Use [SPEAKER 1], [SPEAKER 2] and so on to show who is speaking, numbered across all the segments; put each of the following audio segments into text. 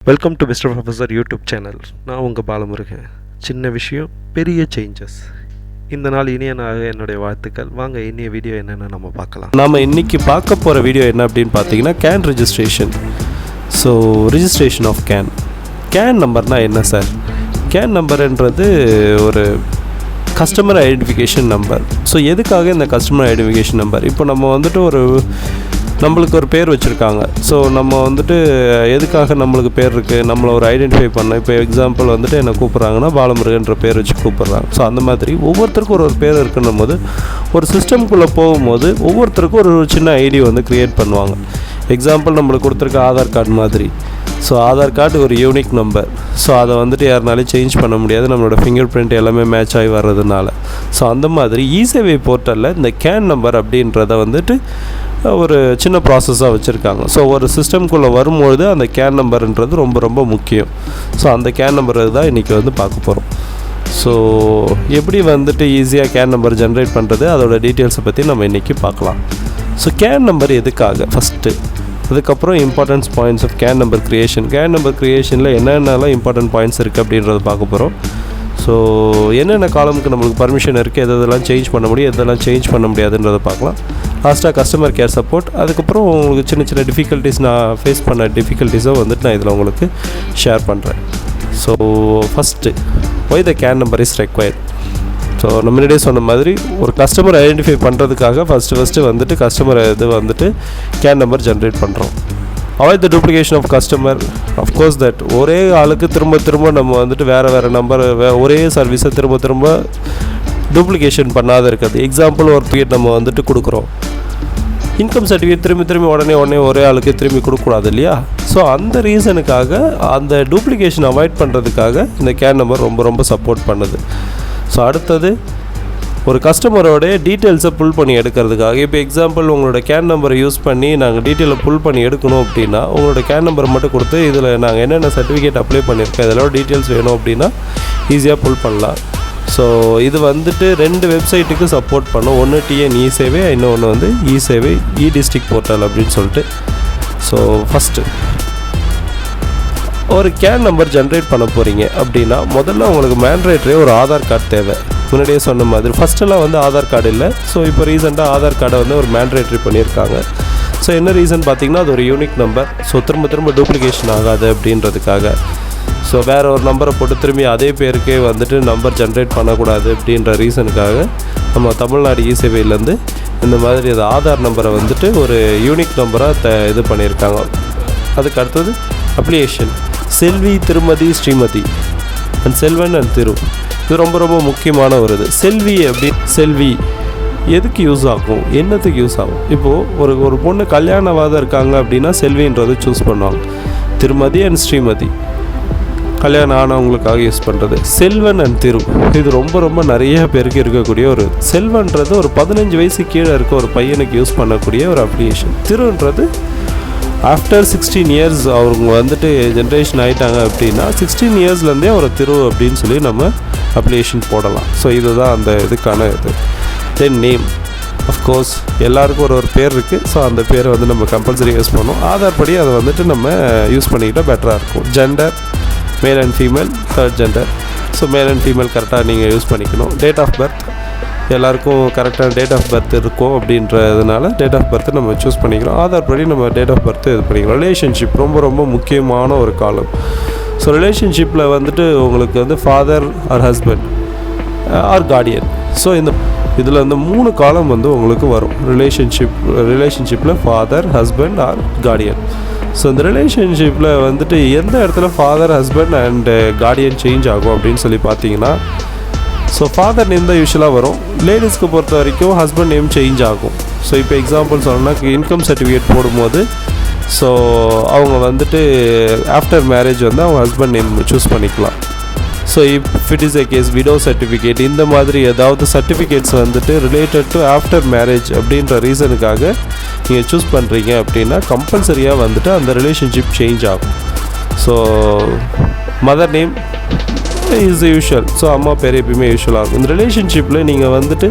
[SPEAKER 1] Welcome to mister professor YouTube channel. நான் உங்கள் பாலமுருகன். சின்ன விஷயம் பெரிய சேஞ்சஸ். இந்த நாள் இனிய நாள் என்னுடைய வாழ்த்துக்கள். வாங்க இனிய வீடியோ என்னென்னு நம்ம பார்க்கலாம்.
[SPEAKER 2] நாம் இன்றைக்கி பார்க்க போகிற வீடியோ என்ன அப்படின்னு பார்த்தீங்கன்னா CAN registration. So registration of CAN நம்பர்னால் என்ன சார்? கேன் நம்பருன்றது ஒரு கஸ்டமர் ஐடென்டிஃபிகேஷன் நம்பர். ஸோ எதுக்காக இந்த கஸ்டமர் ஐடென்டிஃபிகேஷன் நம்பர்? இப்போ நம்ம வந்துட்டு நம்மளுக்கு ஒரு பேர் வச்சுருக்காங்க. ஸோ நம்ம வந்துட்டு எதுக்காக நம்மளுக்கு பேர் இருக்குது, நம்மளை ஒரு ஐடென்டிஃபை பண்ண. இப்போ எக்ஸாம்பிள் வந்துட்டு என்னை கூப்பிட்றாங்கன்னா பாலமுருகன்ற பேர் வச்சு கூப்பிட்றாங்க. ஸோ அந்த மாதிரி ஒவ்வொருத்தருக்கும் ஒரு பேர் இருக்குன்னும் போது ஒரு சிஸ்டம்குள்ளே போகும்போது ஒவ்வொருத்தருக்கும் ஒரு சின்ன ஐடி க்ரியேட் பண்ணுவாங்க. எக்ஸாம்பிள் நம்மளுக்கு கொடுத்துருக்க ஆதார் கார்டு மாதிரி. ஸோ ஆதார் கார்டு ஒரு யூனிக் நம்பர். ஸோ அதை வந்துட்டு யாருனாலும் சேஞ்ச் பண்ண முடியாது, நம்மளோட ஃபிங்கர் பிரிண்ட் எல்லாமே மேட்ச் ஆகி வர்றதுனால. ஸோ அந்த மாதிரி இசேவை போர்ட்டலில் இந்த கேன் நம்பர் அப்படின்றத வந்துட்டு ஒரு சின்ன ப்ராசஸாக வச்சுருக்காங்க. ஸோ ஒரு சிஸ்டம்குள்ளே வரும்பொழுது அந்த கேன் நம்பர்ன்றது ரொம்ப ரொம்ப முக்கியம். ஸோ அந்த கேன் நம்பர் தான் இன்றைக்கி பார்க்க போகிறோம். ஸோ எப்படி வந்துட்டு ஈஸியாக கேன் நம்பர் ஜென்ரேட் பண்ணுறது, அதோட டீட்டெயில்ஸை பற்றி நம்ம இன்றைக்கி பார்க்கலாம். ஸோ கேன் நம்பர் எதுக்காக ஃபஸ்ட்டு, அதுக்கப்புறம் importance points of CAN number க்ரியேஷனில் என்னென்னலாம் இம்பார்ட்டன்ட் பாயிண்ட்ஸ் இருக்குது அப்படின்றத பார்க்க போகிறோம். ஸோ என்னென்ன காலமுக்கு நம்மளுக்கு பர்மிஷன் இருக்குது, எதெல்லாம் சேஞ்ச் பண்ண முடியும், எதெல்லாம் சேஞ்ச் பண்ண முடியாதுன்றதை பார்க்கலாம். லாஸ்ட்டாக கஸ்டமர் கேர் சப்போர்ட், அதுக்கப்புறம் உங்களுக்கு சின்ன சின்ன டிஃபிகல்ட்டிஸ், நான் ஃபேஸ் பண்ண டிஃபிகல்ட்டிஸை வந்துட்டு நான் இதில் உங்களுக்கு ஷேர் பண்ணுறேன். So first, why the CAN number is required. So நம்ம முன்னாடியே சொன்ன மாதிரி ஒரு கஸ்டமர் ஐடென்டிஃபை பண்ணுறதுக்காக ஃபஸ்ட்டு வந்துட்டு கஸ்டமர் வந்துட்டு கேன் நம்பர் ஜென்ரேட் பண்ணுறோம். Avoid the duplication of customer. Of course that ஒரே ஆளுக்கு திரும்ப நம்ம வந்துட்டு வேறு நம்பர் ஒரே சர்வீஸை திரும்ப டூப்ளிகேஷன் பண்ணாத இருக்கிறது. எக்ஸாம்பிள் ஒரு பீரியட் நம்ம வந்துட்டு கொடுக்குறோம், இன்கம் சர்டிஃபிகேட் திரும்பி உடனே ஒரே ஆளுக்கு திரும்பி கொடுக்கக்கூடாது இல்லையா? ஸோ அந்த ரீசனுக்காக, அந்த டூப்ளிகேஷன் அவாய்ட் பண்ணுறதுக்காக இந்த கேன் நம்பர் ரொம்ப சப்போர்ட் பண்ணுது. ஸோ அடுத்தது, ஒரு கஸ்டமரோடைய டீட்டெயில்ஸை புல் பண்ணி எடுக்கிறதுக்காக. இப்போ எக்ஸாம்பிள் உங்களோட கேன் நம்பரை யூஸ் பண்ணி நாங்கள் டீட்டெயிலை புல் பண்ணி எடுக்கணும் அப்படின்னா உங்களோட கேன் நம்பரை மட்டும் கொடுத்து இதில் நாங்கள் என்னென்ன சர்டிஃபிகேட் அப்ளை பண்ணியிருக்கோம், இதெல்லாம் டீட்டெயில்ஸ் வேணும் அப்படின்னா ஈஸியாக புல் பண்ணலாம். ஸோ இது வந்துட்டு 2 வெப்சைட்டுக்கு சப்போர்ட் பண்ணும். ஒன்று TNEGA, இன்னொன்று வந்து இசேவை டிஸ்ட்ரிக்ட் போர்ட்டல் அப்படின்னு சொல்லிட்டு. ஸோ ஃபஸ்ட்டு ஒரு கேன் நம்பர் ஜென்ரேட் பண்ண போகிறீங்க அப்படின்னா முதல்ல உங்களுக்கு மேண்டேட்டரி ஒரு ஆதார் கார்டு தேவை. முன்னாடியே சொன்ன மாதிரி ஃபஸ்ட்டெல்லாம் வந்து ஆதார் கார்டு இல்லை. ஸோ இப்போ ரீசெண்டாக ஆதார் கார்டை வந்து ஒரு மேண்டேட்டரி பண்ணியிருக்காங்க. ஸோ என்ன ரீசன் பார்த்தீங்கன்னா அது ஒரு யூனிக் நம்பர். ஸோ திரும்ப டூப்ளிகேஷன் ஆகாது அப்படின்றதுக்காக. ஸோ வேறு ஒரு நம்பரை போட்டு திரும்பி அதே பேருக்கே வந்துட்டு நம்பர் ஜென்ரேட் பண்ணக்கூடாது அப்படின்ற ரீசனுக்காக நம்ம தமிழ்நாடு இசேவையிலேருந்து இந்த மாதிரி அது ஆதார் நம்பரை வந்துட்டு ஒரு யூனிக் நம்பராக இது பண்ணியிருக்காங்க. அதுக்கு அடுத்தது அப்ளிகேஷன் செல்வி, திருமதி, ஸ்ரீமதி அண்ட் செல்வன் அண்ட் திரு. இது ரொம்ப முக்கியமான ஒரு இது. செல்வி எதுக்கு யூஸ் ஆகும், என்னத்துக்கு யூஸ் ஆகும்? இப்போது ஒரு பொண்ணு கல்யாணவாதம் இருக்காங்க அப்படின்னா செல்வின்றது சூஸ் பண்ணுவாங்க. திருமதி அண்ட் ஸ்ரீமதி கல்யாணம் ஆனவங்களுக்காக யூஸ் பண்ணுறது. செல்வன் அண்ட் திரு இது ரொம்ப நிறைய பேருக்கு இருக்கக்கூடிய ஒரு. செல்வன்றது ஒரு 15 வயசு கீழே இருக்க ஒரு பையனுக்கு யூஸ் பண்ணக்கூடிய ஒரு அப்ளிகேஷன். திருன்றது ஆஃப்டர் 16 இயர்ஸ் அவங்க வந்துட்டு ஜென்ரேஷன் ஆகிட்டாங்க அப்படின்னா 16 இயர்ஸ்லேருந்தே ஒரு திரு அப்படின்னு சொல்லி நம்ம அப்ளிகேஷன் போடலாம். ஸோ இதுதான் அந்த இதுக்கான இது. தென் நேம், அஃப்கோர்ஸ் எல்லாருக்கும் ஒரு பேர் இருக்குது. ஸோ அந்த பேரை வந்து நம்ம கம்பல்சரி யூஸ் பண்ணோம். ஆதார் படி அதை வந்துட்டு நம்ம யூஸ் பண்ணிக்கிட்டால் பெட்டராக இருக்கும். Gender, male and female, third gender. So male and female கரெக்டாக நீங்கள் யூஸ் பண்ணிக்கணும். டேட் ஆஃப் பர்த், எல்லாருக்கும் கரெக்டான டேட் ஆஃப் பர்த் இருக்கும் அப்படின்றதுனால டேட் ஆஃப் பர்த்து நம்ம சூஸ் பண்ணிக்கிறோம். ஆதார் படி நம்ம டேட் ஆஃப் பர்த்து இது பண்ணிக்கிறோம். ரிலேஷன்ஷிப் ரொம்ப முக்கியமான ஒரு காலம். ஸோ ரிலேஷன்ஷிப்பில் வந்துட்டு உங்களுக்கு வந்து father or husband or Guardian. So இதில் வந்து 3 காலம் வந்து உங்களுக்கு வரும். ரிலேஷன்ஷிப்பில் father, husband or Guardian. So இந்த ரிலேஷன்ஷிப்பில் வந்துட்டு எந்த இடத்துல father, husband and Guardian change ஆகும் அப்படின்னு சொல்லி பார்த்தீங்கன்னா, ஸோ ஃபாதர் நேம் தான் யூஸ்வலாக வரும். லேடிஸ்க்கு பொறுத்த வரைக்கும் ஹஸ்பண்ட் நேம் சேஞ்ச் ஆகும். ஸோ இப்போ எக்ஸாம்பிள் சொல்லணும்னா இன்கம் சர்டிஃபிகேட் போடும்போது ஸோ அவங்க வந்துட்டு ஆஃப்டர் மேரேஜ் வந்து அவங்க ஹஸ்பண்ட் நேம் சூஸ் பண்ணிக்கலாம். So if it is a case widow certificate, இந்த மாதிரி ஏதாவது சர்டிஃபிகேட்ஸ் வந்துட்டு ரிலேட்டட் டு ஆஃப்டர் மேரேஜ் அப்படின்ற ரீசனுக்காக நீங்கள் சூஸ் பண்ணுறீங்க அப்படின்னா கம்பல்சரியாக வந்துட்டு அந்த ரிலேஷன்ஷிப் சேஞ்ச் ஆகும். So mother name is usual. So அம்மா பேர் எப்பயுமே யூஷுவலாக இருக்கும். இந்த ரிலேஷன்ஷிப்பில் நீங்கள் வந்துட்டு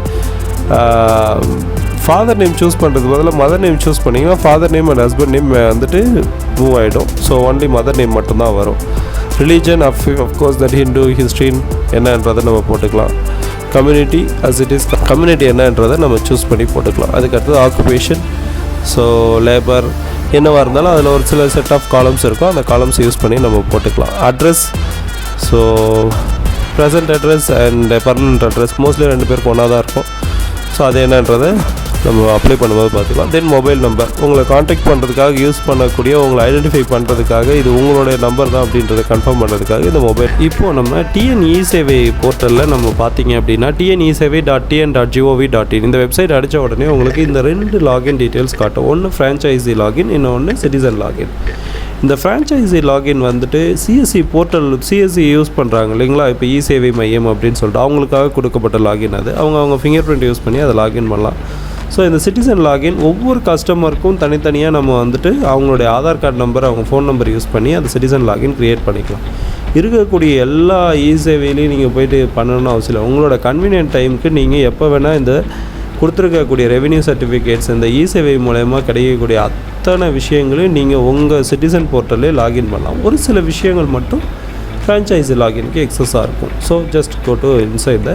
[SPEAKER 2] ஃபாதர் நேம் சூஸ் பண்ணுறது பதிலாக மதர் நேம் சூஸ் பண்ணிங்கன்னா father name and husband name வந்துட்டு மூவ் ஆகிடும். ஸோ ஒன்லி மதர் நேம் மட்டும்தான் வரும். Religion of course that Hindu history என்னன்றதை நம்ம போட்டுக்கலாம். Community as it is community என்னன்றதை நம்ம சூஸ் பண்ணி போட்டுக்கலாம். அதுக்கடுத்தது ஆக்குபேஷன், ஸோ லேபர் என்னவாக இருந்தாலும் அதில் ஒரு சில செட் ஆஃப் காலம்ஸ் இருக்கும், அந்த காலம்ஸ் யூஸ் பண்ணி நம்ம போட்டுக்கலாம். Address, so present address and permanent address mostly 2 பேருக்கு ஒன்றா தான் இருக்கும். ஸோ அது என்னன்றதை நம்ம அப்ளை பண்ணும்போது பார்த்துக்கலாம். தென் மொபைல் நம்பர், உங்களை காண்டாக்ட் பண்ணுறதுக்காக யூஸ் பண்ணக்கூடிய, உங்களை ஐடென்டிஃபை பண்ணுறதுக்காக இது உங்களுடைய நம்பர் தான் அப்படின்றத கன்ஃபார்ம் பண்ணுறதுக்காக இந்த மொபைல். இப்போது நம்ம டிஎன்இ சேவை போர்ட்டலில் நம்ம பார்த்தீங்க அப்படின்னா tnEsevai.tn.gov.in இந்த வெப்சைட் அடித்த உடனே உங்களுக்கு இந்த 2 லாகின் டீட்டெயில்ஸ் காட்டும். ஒன்று ஃப்ரான்ச்சைசி லாகின், இன்னொன்று சிட்டிசன் லாகின். இந்த ஃப்ரான்ச்சைசி லாகின் வந்துட்டு சிஎஸ்சி போர்ட்டல், சிஎஸ்சி யூஸ் பண்ணுறாங்க இல்லைங்களா, இப்போ இ சேவை மையம் அப்படின்னு சொல்லிட்டு அவங்களுக்காக கொடுக்கப்பட்ட லாகின் அது. அவங்க ஃபிங்கர் பிரிண்ட் யூஸ் பண்ணி அதை லாகின் பண்ணலாம். ஸோ இந்த சிட்டிசன் லாகின் ஒவ்வொரு கஸ்டமருக்கும் தனித்தனியாக நம்ம வந்துட்டு அவங்களுடைய ஆதார் கார்டு நம்பர், அவங்க ஃபோன் நம்பர் யூஸ் பண்ணி அந்த சிட்டிசன் லாகின் க்ரியேட் பண்ணிக்கலாம். இருக்கக்கூடிய எல்லா இ சேவையிலையும் நீங்கள் போய்ட்டு பண்ணணும்னு அவசியம் இல்லை. உங்களோட கன்வீனியன்ட் டைமுக்கு நீங்கள் எப்போ வேணால் இந்த கொடுத்துருக்கக்கூடிய ரெவென்யூ சர்டிஃபிகேட்ஸ், இந்த இ சேவை மூலயமா கிடைக்கக்கூடிய அத்தனை விஷயங்களையும் நீங்கள் உங்கள் சிட்டிசன் போர்ட்டலே லாகின் பண்ணலாம். ஒரு சில விஷயங்கள் மட்டும் ஃப்ரான்ச்சைசி லாகின்க்கு எக்ஸஸாக இருக்கும். So just go to inside the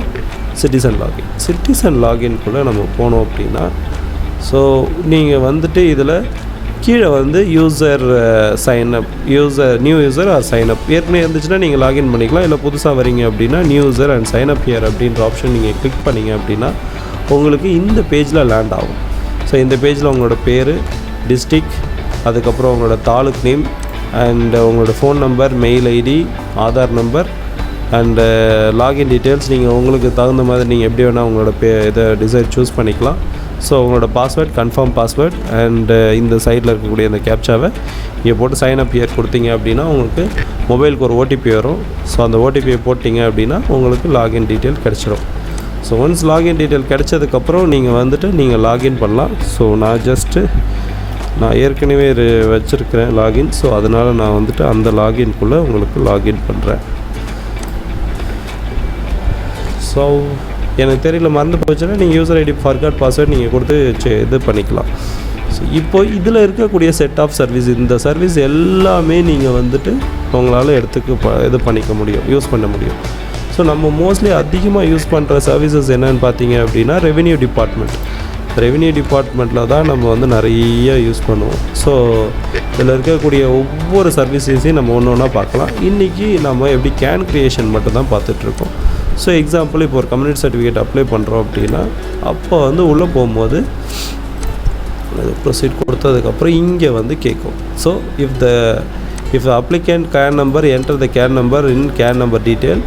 [SPEAKER 2] citizen login. Citizen லாகின்குள்ளே நம்ம போனோம் அப்படின்னா, ஸோ நீங்கள் வந்துட்டு இதில் கீழே வந்து user sign up, new user or sign up ஏற்கனவே இருந்துச்சுன்னா நீங்கள் லாகின் பண்ணிக்கலாம். இல்லை புதுசாக வரீங்க அப்படின்னா new user and sign up here அப்படின்ற ஆப்ஷன் நீங்கள் கிளிக் பண்ணிங்க அப்படின்னா உங்களுக்கு இந்த பேஜில் லேண்ட் ஆகும். ஸோ இந்த பேஜில் உங்களோட பேர், டிஸ்ட்ரிக்ட், அதுக்கப்புறம் உங்களோட தாலுக் நேம் அண்ட் உங்களோட phone number, mail ID, Aadhaar number and login details நீங்கள் உங்களுக்கு தகுந்த மாதிரி நீங்கள் எப்படி வேணால் உங்களோட இதை டிசைன் சூஸ் பண்ணிக்கலாம். ஸோ உங்களோட பாஸ்வேர்ட், கன்ஃபார்ம் பாஸ்வேர்ட் அண்டு இந்த சைடில் இருக்கக்கூடிய இந்த கேப்சாவை இங்கே போட்டு சைன் அப் ஹியர் கொடுத்தீங்க அப்படின்னா உங்களுக்கு மொபைலுக்கு ஒரு ஓடிபி வரும். ஸோ அந்த ஓடிபியை போட்டிங்க அப்படின்னா உங்களுக்கு லாகின் டீட்டெயில் கிடச்சிரும். ஸோ ஒன்ஸ் லாகின் டீட்டெயில் கிடைச்சதுக்கப்புறம் நீங்கள் வந்துட்டு நீங்கள் லாகின் பண்ணலாம். ஸோ நான் ஏற்கனவே வச்சுருக்கிறேன் லாகின். ஸோ அதனால் நான் வந்துட்டு அந்த லாகின்குள்ளே உங்களுக்கு லாகின் பண்ணுறேன். ஸோ எனக்கு தெரியல, மறந்து போச்சுன்னா நீங்கள் யூசர் ஐடி, ஃபார்காட் பாஸ்வேர்ட் நீங்கள் கொடுத்து இது பண்ணிக்கலாம். ஸோ இப்போ இதில் இருக்கக்கூடிய செட் ஆஃப் சர்வீஸ், இந்த சர்வீஸ் எல்லாமே நீங்கள் வந்துட்டு உங்களால் இது பண்ணிக்க முடியும், யூஸ் பண்ண முடியும். ஸோ நம்ம மோஸ்ட்லி அதிகமாக யூஸ் பண்ணுற சர்வீசஸ் என்னென்னு பார்த்தீங்க அப்படின்னா ரெவென்யூ டிபார்ட்மெண்ட்டில் தான் நம்ம வந்து நிறைய யூஸ் பண்ணுவோம். ஸோ இதில் இருக்கக்கூடிய ஒவ்வொரு சர்வீசஸையும் நம்ம ஒன்று ஒன்றா பார்க்கலாம். இன்றைக்கி நம்ம எப்படி கேன் க்ரியேஷன் மட்டும் தான் பார்த்துட்ருக்கோம். ஸோ எக்ஸாம்பிள், இப்போ ஒரு கம்யூனிட்டி சர்டிஃபிகேட் அப்ளை பண்ணுறோம் அப்படின்னா அப்போ வந்து உள்ளே போகும்போது ப்ரொசீட் கொடுத்ததுக்கப்புறம் இங்கே வந்து கேட்கும். So if the applicant CAN number, enter the CAN number in CAN number detail,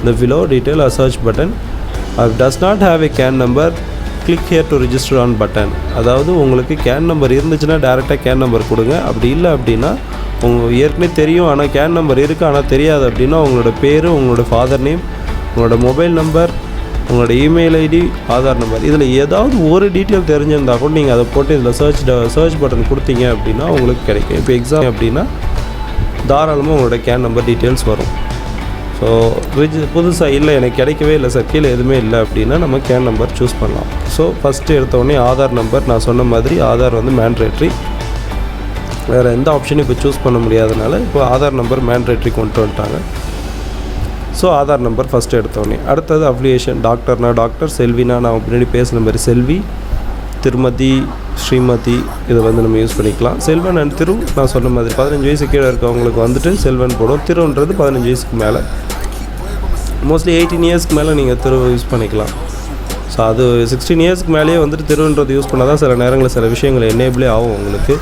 [SPEAKER 2] the below detail or search button. If does not have a CAN number, click here to register on button. அதாவது உங்களுக்கு CAN number இருந்துச்சுன்னா டேரெக்டாக CAN number கொடுங்க. அப்படி இல்லை அப்படின்னா உங்களுக்கு ஏற்கனவே தெரியும் ஆனால் CAN நம்பர் இருக்குது ஆனால் தெரியாது அப்படின்னா உங்களோட பேர், உங்களோட ஃபாதர் நேம், உங்களோட மொபைல் நம்பர், உங்களோட இமெயில் ஐடி, ஆதார் நம்பர், இதில் ஏதாவது ஒரு டீட்டெயில் தெரிஞ்சிருந்தால் கூட நீங்கள் அதை போட்டு இதில் சர்ச் பட்டன் கொடுத்தீங்க அப்படின்னா உங்களுக்கு கிடைக்கும். இப்போ எக்ஸாம் அப்படின்னா தாராளமாக உங்களோட CAN நம்பர் டீட்டெயில்ஸ் வரும். ஸோ புதுசாக இல்லை எனக்கு கிடைக்கவே இல்லை சார், கீழே எதுவுமே இல்லை அப்படின்னா நம்ம CAN நம்பர் சூஸ் பண்ணலாம். ஸோ ஃபஸ்ட்டு எடுத்தோடனே ஆதார் நம்பர், நான் சொன்ன மாதிரி ஆதார் வந்து மேண்ட்ரேட்ரி, வேறு எந்த ஆப்ஷனும் இப்போ சூஸ் பண்ண முடியாதனால இப்போ ஆதார் நம்பர் மேண்ட்ரேட்ரி கொண்டு வந்துட்டாங்க. ஸோ ஆதார் நம்பர் ஃபஸ்ட்டு எடுத்தோடனே. அடுத்தது அஃபிலியேஷன், டாக்டர்னா டாக்டர், செல்வினா நான் பின்னாடி பேசுகிற மாதிரி செல்வி, திருமதி, ஸ்ரீமதி, இதை வந்து நம்ம யூஸ் பண்ணிக்கலாம். செல்வன் அண்ட் திரு நான் சொன்ன மாதிரி 15 வயசு கீழே இருக்கவங்களுக்கு வந்துட்டு செல்வன் போடும். திருன்றது 15 வயசுக்கு மேலே, மோஸ்ட்லி 18 இயர்ஸ்க்கு மேலே நீங்கள் திரு யூஸ் பண்ணிக்கலாம். ஸோ அது 16 இயர்ஸ்க்கு மேலேயே வந்துட்டு திருன்றது யூஸ் பண்ணால் தான் சில நேரங்களில் சில விஷயங்கள் என்னேபிளே ஆகும் உங்களுக்கு.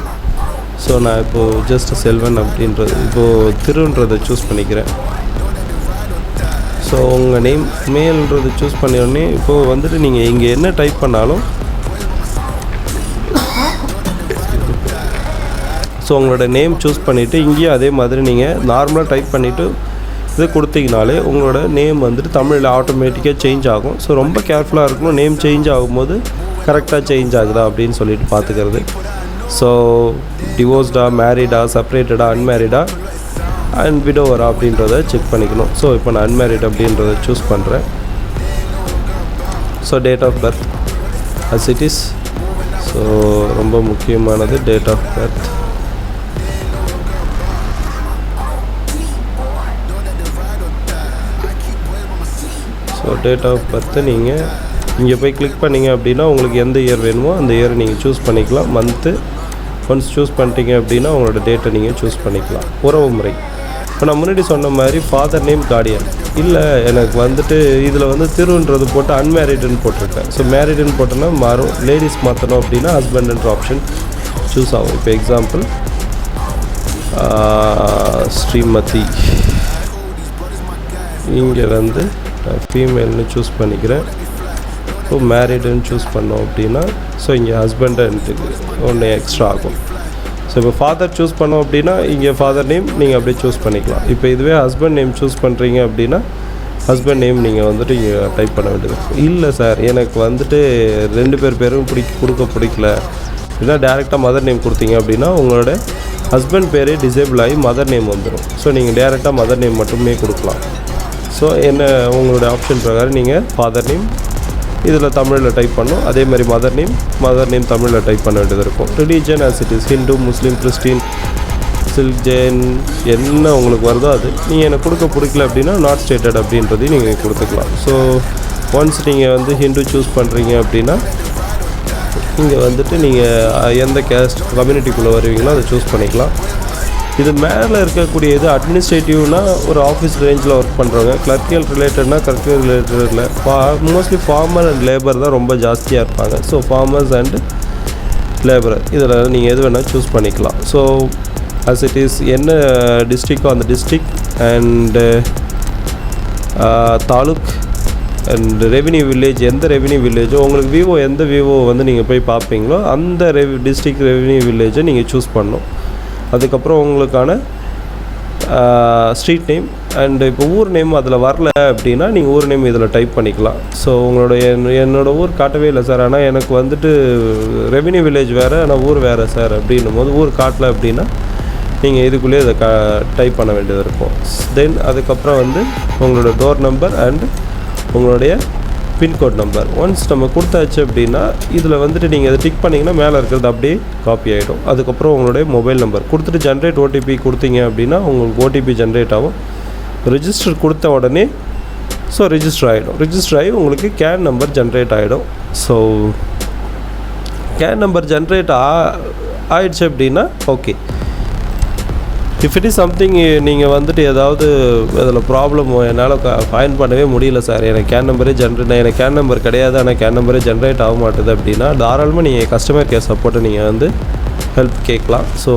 [SPEAKER 2] ஸோ நான் இப்போது ஜஸ்ட் செல்வன் அப்படின்றது இப்போது திருன்றதை சூஸ் பண்ணிக்கிறேன். ஸோ உங்கள் நேம் மேல்ன்றது சூஸ் பண்ணிடனே இப்போது வந்துட்டு நீங்கள் இங்கே என்ன டைப் பண்ணாலும், ஸோ உங்களோட நேம் சூஸ் பண்ணிவிட்டு இங்கேயும் அதே மாதிரி நீங்கள் நார்மலாக டைப் பண்ணிவிட்டு இது கொடுத்தீங்கனாலே உங்களோட நேம் வந்துட்டு தமிழில் ஆட்டோமேட்டிக்காக சேஞ்ச் ஆகும். ஸோ ரொம்ப கேர்ஃபுல்லாக இருக்கணும், நேம் சேஞ்ச் ஆகும்போது கரெக்டாக சேஞ்ச் ஆகுதா அப்படின்னு சொல்லிட்டு பார்த்துக்கிறது. ஸோ டிவோர்ஸ்டா, மேரிடா, செப்பரேட்டடா, அன்மேரிடா அண்ட் விடோவரா அப்படின்றத செக் பண்ணிக்கணும். ஸோ இப்போ நான் அன்மேரிட் அப்படின்றத சூஸ் பண்ணுறேன். So date of birth as it is, so ரொம்ப முக்கியமானது date of birth. So date of birth நீங்கள் இங்கே போய் கிளிக் பண்ணிங்க அப்படின்னா உங்களுக்கு எந்த இயர் வேணுமோ அந்த இயரை நீங்கள் சூஸ் பண்ணிக்கலாம். மந்த்து ஒன்ஸ் சூஸ் பண்ணிட்டீங்க அப்படின்னா உங்களோட டேட்டை நீங்கள் சூஸ் பண்ணிக்கலாம். உறவு முறை இப்போ நான் முன்னாடி சொன்ன மாதிரி ஃபாதர் நேம் கார்டியன் இல்லை, எனக்கு வந்துட்டு இதில் வந்து திருன்றது போட்டு அன்மேரிடுன்னு போட்டிருக்கேன். ஸோ மேரிடுன்னு போட்டோன்னா மாறும். லேடிஸ் மாற்றணும் அப்படின்னா ஹஸ்பண்டுன்ற ஆப்ஷன் சூஸ் ஆகும். இப்போ எக்ஸாம்பிள் ஸ்ரீமதி, இங்கே வந்து ஃபீமேல்னு சூஸ் பண்ணிக்கிறேன். இப்போ மேரிடுன்னு சூஸ் பண்ணோம் அப்படின்னா ஸோ இங்கே ஹஸ்பண்டுக்கு ஒன்று எக்ஸ்ட்ரா ஆகும். ஸோ இப்போ ஃபாதர் சூஸ் பண்ணோம் அப்படின்னா இங்கே ஃபாதர் நேம் நீங்கள் அப்படியே சூஸ் பண்ணிக்கலாம். இப்போ இதுவே ஹஸ்பண்ட் நேம் சூஸ் பண்ணுறீங்க அப்படின்னா ஹஸ்பண்ட் நேம் நீங்கள் வந்துட்டு இங்கே டைப் பண்ண வேண்டியது. இல்லை சார் எனக்கு வந்துட்டு 2 பேரும் கொடுக்க பிடிக்கல அப்படின்னா டேரெக்டாக மதர் நேம் கொடுத்தீங்க அப்படின்னா உங்களோட ஹஸ்பண்ட் பேரே டிசேபிள் ஆகி மதர் நேம் வந்துடும். ஸோ நீங்கள் டேரெக்டாக மதர் நேம் மட்டுமே கொடுக்கலாம். ஸோ என்ன உங்களோட ஆப்ஷன் பிரகாரம் நீங்கள் ஃபாதர் நேம் இதில் தமிழில் டைப் பண்ணணும். அதே மாதிரி மதர் நேம் தமிழில் டைப் பண்ண வேண்டியது இருக்கும். Religion as it is Hindu, Muslim, Christian, silk, Jain என்ன உங்களுக்கு வருதோ அது நீங்கள் எனக்கு கொடுக்க பிடிக்கல அப்படின்னா நாட் ஸ்டேட்டட் அப்படின்றதையும் நீங்கள் கொடுத்துக்கலாம். ஸோ ஒன்ஸ் நீங்கள் வந்து ஹிந்து சூஸ் பண்ணுறீங்க அப்படின்னா இங்கே வந்துட்டு நீங்கள் எந்த கேஸ்ட் கம்யூனிட்டிக்குள்ளே வருவீங்களோ அதை சூஸ் பண்ணிக்கலாம். இது மேலே இருக்கக்கூடிய இது அட்மினிஸ்ட்ரேட்டிவ்னா ஒரு ஆஃபீஸ் ரேஞ்சில் ஒர்க் பண்ணுறவங்க, கிளர்க்கியல் ரிலேட்டட்னா கிளர்க்கியல் ரிலேட்டடில் மோஸ்ட்லி ஃபார்மர் அண்ட் லேபர் தான் ரொம்ப ஜாஸ்தியாக இருப்பாங்க. ஸோ ஃபார்மர்ஸ் அண்டு லேபர் இதில் நீங்கள் எது வேணால் சூஸ் பண்ணிக்கலாம். ஸோ அஸ் இட் இஸ் என்ன டிஸ்ட்ரிக்டோ அந்த district and taluk and revenue village, எந்த ரெவென்யூ வில்லேஜோ உங்களுக்கு விவோ எந்த விவோ வந்து நீங்கள் போய் பார்ப்பீங்களோ அந்த டிஸ்ட்ரிக்ட் ரெவென்யூ வில்லேஜை நீங்கள் சூஸ் பண்ணணும். அதுக்கப்புறம் உங்களுக்கான ஸ்ட்ரீட் நேம் அண்டு இப்போ ஊர் நேம் அதில் வரல அப்படின்னா நீங்கள் ஊர் நேம் இதில் டைப் பண்ணிக்கலாம். ஸோ என்னோடய ஊர் காட்டவே இல்லை சார், ஆனால் எனக்கு வந்துட்டு ரெவென்யூ வில்லேஜ் வேறு ஆனால் ஊர் வேறு சார் அப்படின்னும் போது ஊர் காட்டல அப்படின்னா நீங்கள் இதுக்குள்ளேயே இதை டைப் பண்ண வேண்டியது இருக்கும். தென் அதுக்கப்புறம் வந்து உங்களோட டோர் நம்பர் அண்டு உங்களுடைய பின்கோட் நம்பர் ஒன்ஸ் நம்ம கொடுத்தாச்சு அப்படின்னா இதில் வந்துட்டு நீங்கள் அதை டிக் பண்ணிங்கன்னா மேலே இருக்கிறது அப்படியே காப்பி ஆகிடும். அதுக்கப்புறம் உங்களுடைய மொபைல் நம்பர் கொடுத்துட்டு ஜென்ரேட் ஓடிபி கொடுத்தீங்க அப்படின்னா உங்களுக்கு ஓடிபி ஜென்ரேட் ஆகும். ரிஜிஸ்டர் கொடுத்த உடனே ஸோ ரிஜிஸ்டர் ஆகிடும். ரிஜிஸ்டர் ஆகி உங்களுக்கு கேன் நம்பர் ஜென்ரேட் ஆகிடும். ஸோ கேன் நம்பர் ஜென்ரேட் ஆயிடுச்சு அப்படின்னா okay. If it is something நீங்கள் வந்துட்டு ஏதாவது அதில் ப்ராப்ளம் என்னால் ஃபைன் பண்ணவே முடியல சார், எனக்கு கேன் நம்பரே எனக்கு கேன் நம்பர் கிடையாது ஆனால் கேன் நம்பரே ஜென்ரேட் ஆக மாட்டுது அப்படின்னா தாராளமாக நீங்கள் கஸ்டமர் கேர் சப்போர்ட்டை நீங்கள் வந்து ஹெல்ப் கேட்கலாம். ஸோ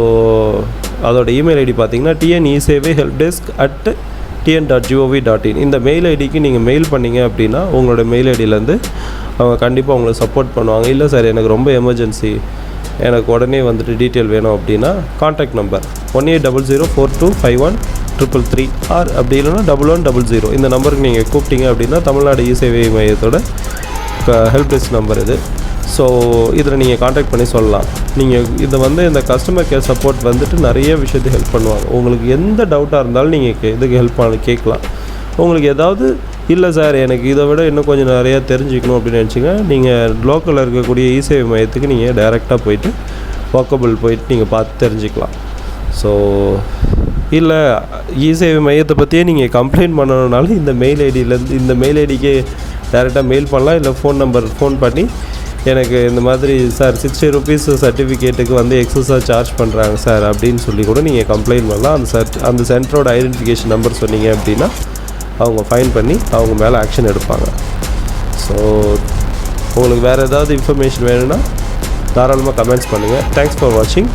[SPEAKER 2] அதோட இமெயில் ஐடி பார்த்தீங்கன்னா tnESevai@tn.gov.in இந்த மெயில் ஐடிக்கு நீங்கள் மெயில் பண்ணிங்க அப்படின்னா உங்களோட மெயில் ஐடியிலேருந்து அவங்க கண்டிப்பாக உங்களுக்கு சப்போர்ட் பண்ணுவாங்க. இல்லை சார் எனக்கு ரொம்ப எமர்ஜென்சி, எனக்கு உடனே வந்துட்டு டீட்டெயில் வேணும் அப்படின்னா கான்டாக்ட் நம்பர் 1800425133 ஆர் அப்படி இல்லைன்னா 1100 இந்த நம்பருக்கு நீங்கள் கூப்பிட்டீங்க அப்படின்னா தமிழ்நாடு இ-சேவை மையத்தோட ஹெல்ப் டெஸ்க் நம்பர் இது. ஸோ இதில் நீங்கள் கான்டாக்ட் பண்ணி சொல்லலாம். நீங்கள் இதை வந்து இந்த கஸ்டமர் கேர் சப்போர்ட் வந்துட்டு நிறைய விஷயத்துக்கு ஹெல்ப் பண்ணுவாங்க. உங்களுக்கு எந்த டவுட்டாக இருந்தாலும் நீங்கள் இதுக்கு ஹெல்ப் கேட்கலாம். உங்களுக்கு ஏதாவது இல்லை சார் எனக்கு இதை விட இன்னும் கொஞ்சம் நிறையா தெரிஞ்சுக்கணும் அப்படின்னு நினச்சிங்க நீங்கள் லோக்கலில் இருக்கக்கூடிய இ-சேவை மையத்துக்கு நீங்கள் டைரெக்டாக போயிட்டு வாக்கபிள் போயிட்டு நீங்கள் பார்த்து தெரிஞ்சுக்கலாம். ஸோ இல்லை இ-சேவை மையத்தை பற்றியே நீங்கள் கம்ப்ளைண்ட் பண்ணணுன்னாலும் இந்த மெயில் ஐடிக்கே டைரெக்டாக மெயில் பண்ணலாம். இல்லை ஃபோன் பண்ணி எனக்கு இந்த மாதிரி சார் 60 rupees சர்டிஃபிகேட்டுக்கு வந்து எக்ஸஸாக சார்ஜ் பண்ணுறாங்க சார் அப்படின்னு சொல்லி கூட நீங்கள் கம்ப்ளைண்ட் பண்ணலாம். அந்த சென்டரோட ஐடென்டிஃபிகேஷன் நம்பர் சொன்னீங்க அப்படின்னா அவங்க ஃபைன் பண்ணி அவங்க மேலே ஆக்ஷன் எடுப்பாங்க. ஸோ உங்களுக்கு வேறு ஏதாவது இன்ஃபர்மேஷன் வேணும்னா தாராளமாக கமெண்ட்ஸ் பண்ணுங்கள். தேங்க்ஸ் ஃபார் வாட்சிங்.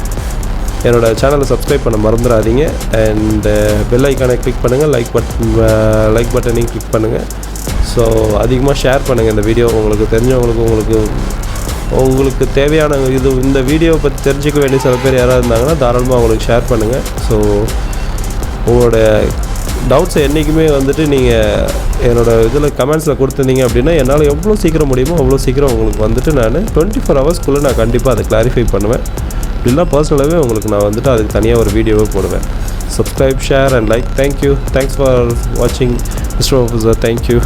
[SPEAKER 2] என்னோடய சேனலை சப்ஸ்கிரைப் பண்ண மறந்துடாதீங்க. அண்ட் பெல் ஐக்கானை கிளிக் பண்ணுங்கள், லைக் பட்டனையும் கிளிக் பண்ணுங்கள். ஸோ அதிகமாக ஷேர் பண்ணுங்கள் இந்த வீடியோ. உங்களுக்கு தெரிஞ்சவங்களுக்கு உங்களுக்கு தேவையான இந்த வீடியோவை பற்றி தெரிஞ்சிக்க வேண்டிய சில பேர் யாராவது இருந்தாங்கன்னா தாராளமாக அவங்களுக்கு ஷேர் பண்ணுங்கள். ஸோ உங்களோட டவுட்ஸை என்றைக்குமே வந்துட்டு நீங்கள் என்னோடய இதில் கமெண்ட்ஸில் கொடுத்துருந்தீங்க அப்படின்னா என்னால் எவ்வளோ சீக்கிரம் முடியுமோ அவ்வளோ சீக்கிரம் உங்களுக்கு வந்துட்டு நான் 24 hours நான் கண்டிப்பாக அதை கிளாரிஃபை பண்ணுவேன். இல்லைனா பர்சனலாகவே உங்களுக்கு நான் வந்துட்டு அதுக்கு தனியாக ஒரு வீடியோவே போடுவேன். Subscribe, share and like. Thank you. Thanks for வாட்சிங் மிஸ்டர் ஆஃபீஸர். தேங்க்யூ.